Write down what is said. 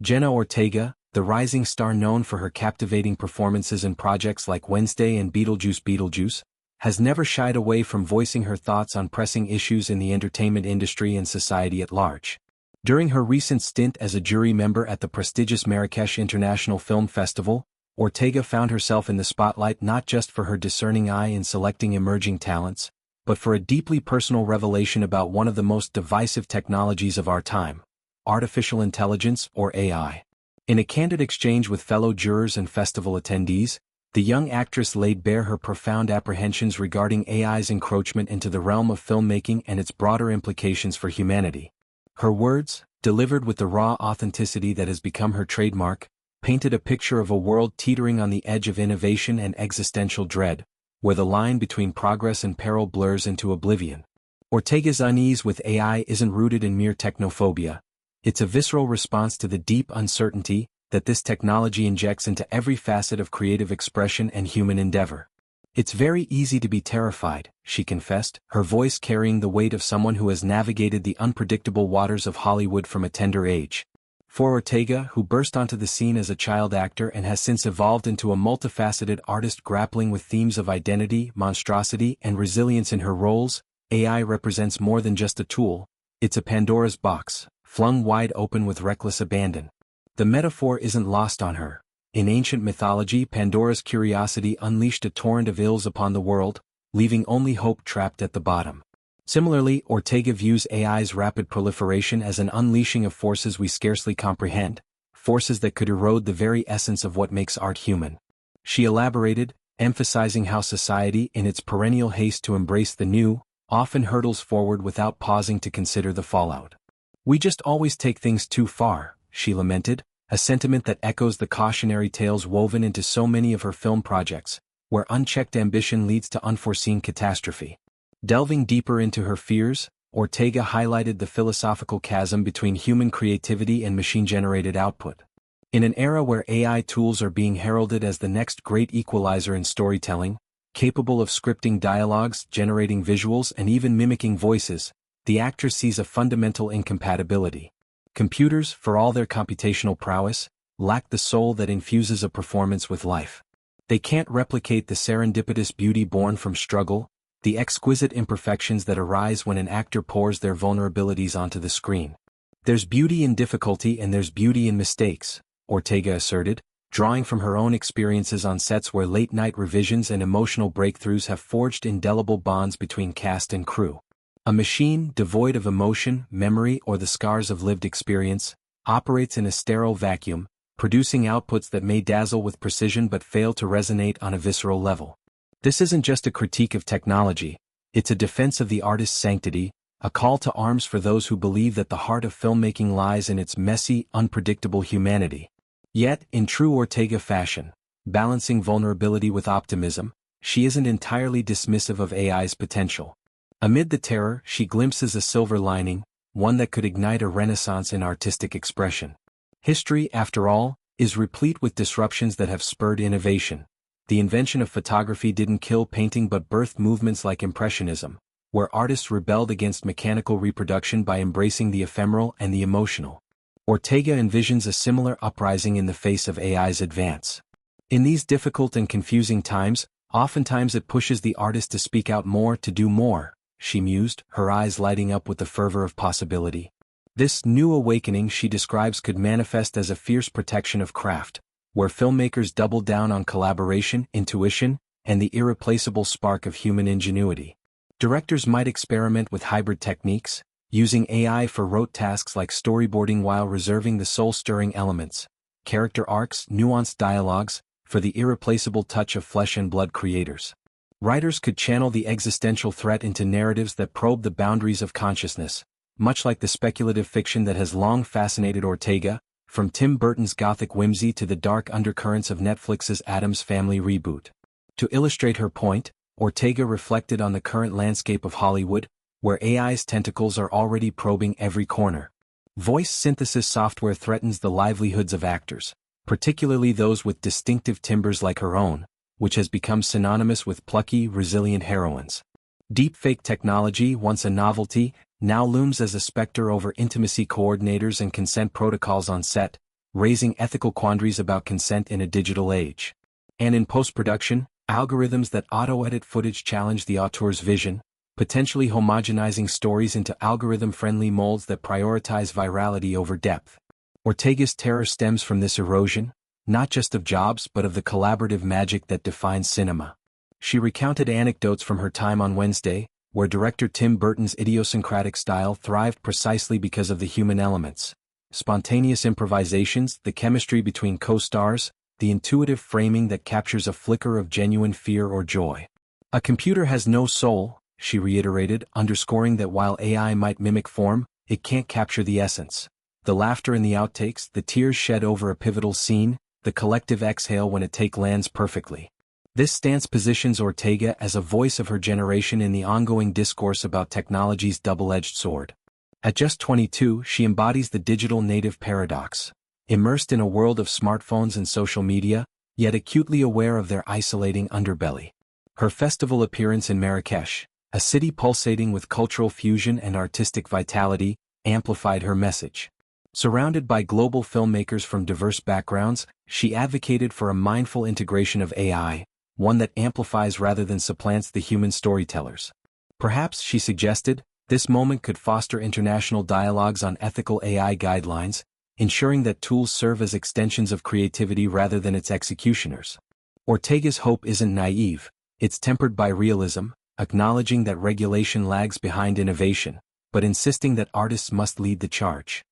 Jenna Ortega, the rising star known for her captivating performances in projects like Wednesday and Beetlejuice Beetlejuice, has never shied away from voicing her thoughts on pressing issues in the entertainment industry and society at large. During her recent stint as a jury member at the prestigious Marrakech International Film Festival, Ortega found herself in the spotlight not just for her discerning eye in selecting emerging talents, but for a deeply personal revelation about one of the most divisive technologies of our time: artificial intelligence, or AI. In a candid exchange with fellow jurors and festival attendees, the young actress laid bare her profound apprehensions regarding AI's encroachment into the realm of filmmaking and its broader implications for humanity. Her words, delivered with the raw authenticity that has become her trademark, painted a picture of a world teetering on the edge of innovation and existential dread, where the line between progress and peril blurs into oblivion. Ortega's unease with AI isn't rooted in mere technophobia. It's a visceral response to the deep uncertainty that this technology injects into every facet of creative expression and human endeavor. "It's very easy to be terrified," she confessed, her voice carrying the weight of someone who has navigated the unpredictable waters of Hollywood from a tender age. For Ortega, who burst onto the scene as a child actor and has since evolved into a multifaceted artist grappling with themes of identity, monstrosity, and resilience in her roles, AI represents more than just a tool. It's a Pandora's box, flung wide open with reckless abandon. The metaphor isn't lost on her. In ancient mythology, Pandora's curiosity unleashed a torrent of ills upon the world, leaving only hope trapped at the bottom. Similarly, Ortega views AI's rapid proliferation as an unleashing of forces we scarcely comprehend, forces that could erode the very essence of what makes art human. She elaborated, emphasizing how society, in its perennial haste to embrace the new, often hurtles forward without pausing to consider the fallout. "We just always take things too far," she lamented, a sentiment that echoes the cautionary tales woven into so many of her film projects, where unchecked ambition leads to unforeseen catastrophe. Delving deeper into her fears, Ortega highlighted the philosophical chasm between human creativity and machine-generated output. In an era where AI tools are being heralded as the next great equalizer in storytelling, capable of scripting dialogues, generating visuals, and even mimicking voices, the actress sees a fundamental incompatibility. Computers, for all their computational prowess, lack the soul that infuses a performance with life. They can't replicate the serendipitous beauty born from struggle, the exquisite imperfections that arise when an actor pours their vulnerabilities onto the screen. "There's beauty in difficulty and there's beauty in mistakes," Ortega asserted, drawing from her own experiences on sets where late-night revisions and emotional breakthroughs have forged indelible bonds between cast and crew. A machine, devoid of emotion, memory, or the scars of lived experience, operates in a sterile vacuum, producing outputs that may dazzle with precision but fail to resonate on a visceral level. This isn't just a critique of technology, it's a defense of the artist's sanctity, a call to arms for those who believe that the heart of filmmaking lies in its messy, unpredictable humanity. Yet, in true Ortega fashion, balancing vulnerability with optimism, she isn't entirely dismissive of AI's potential. Amid the terror, she glimpses a silver lining, one that could ignite a renaissance in artistic expression. History, after all, is replete with disruptions that have spurred innovation. The invention of photography didn't kill painting but birthed movements like Impressionism, where artists rebelled against mechanical reproduction by embracing the ephemeral and the emotional. Ortega envisions a similar uprising in the face of AI's advance. In these difficult and confusing times, oftentimes it pushes the artist to speak out more, to do more, she mused, her eyes lighting up with the fervor of possibility. This new awakening she describes could manifest as a fierce protection of craft, where filmmakers double down on collaboration, intuition, and the irreplaceable spark of human ingenuity. Directors might experiment with hybrid techniques, using AI for rote tasks like storyboarding while reserving the soul-stirring elements, character arcs, nuanced dialogues, for the irreplaceable touch of flesh and blood creators. Writers could channel the existential threat into narratives that probe the boundaries of consciousness, much like the speculative fiction that has long fascinated Ortega, from Tim Burton's gothic whimsy to the dark undercurrents of Netflix's Addams Family reboot. To illustrate her point, Ortega reflected on the current landscape of Hollywood, where AI's tentacles are already probing every corner. Voice synthesis software threatens the livelihoods of actors, particularly those with distinctive timbres like her own, which has become synonymous with plucky, resilient heroines. Deepfake technology, once a novelty, now looms as a specter over intimacy coordinators and consent protocols on set, raising ethical quandaries about consent in a digital age. And in post-production, algorithms that auto-edit footage challenge the auteur's vision, potentially homogenizing stories into algorithm-friendly molds that prioritize virality over depth. Ortega's terror stems from this erosion, not just of jobs but of the collaborative magic that defines cinema. She recounted anecdotes from her time on Wednesday, where director Tim Burton's idiosyncratic style thrived precisely because of the human elements. Spontaneous improvisations, the chemistry between co-stars, the intuitive framing that captures a flicker of genuine fear or joy. A computer has no soul, she reiterated, underscoring that while AI might mimic form, it can't capture the essence. The laughter in the outtakes, the tears shed over a pivotal scene, the collective exhale when a take lands perfectly. This stance positions Ortega as a voice of her generation in the ongoing discourse about technology's double-edged sword. At just 22, she embodies the digital native paradox. Immersed in a world of smartphones and social media, yet acutely aware of their isolating underbelly. Her festival appearance in Marrakech, a city pulsating with cultural fusion and artistic vitality, amplified her message. Surrounded by global filmmakers from diverse backgrounds, she advocated for a mindful integration of AI, one that amplifies rather than supplants the human storytellers. Perhaps, she suggested, this moment could foster international dialogues on ethical AI guidelines, ensuring that tools serve as extensions of creativity rather than its executioners. Ortega's hope isn't naive, it's tempered by realism, acknowledging that regulation lags behind innovation, but insisting that artists must lead the charge.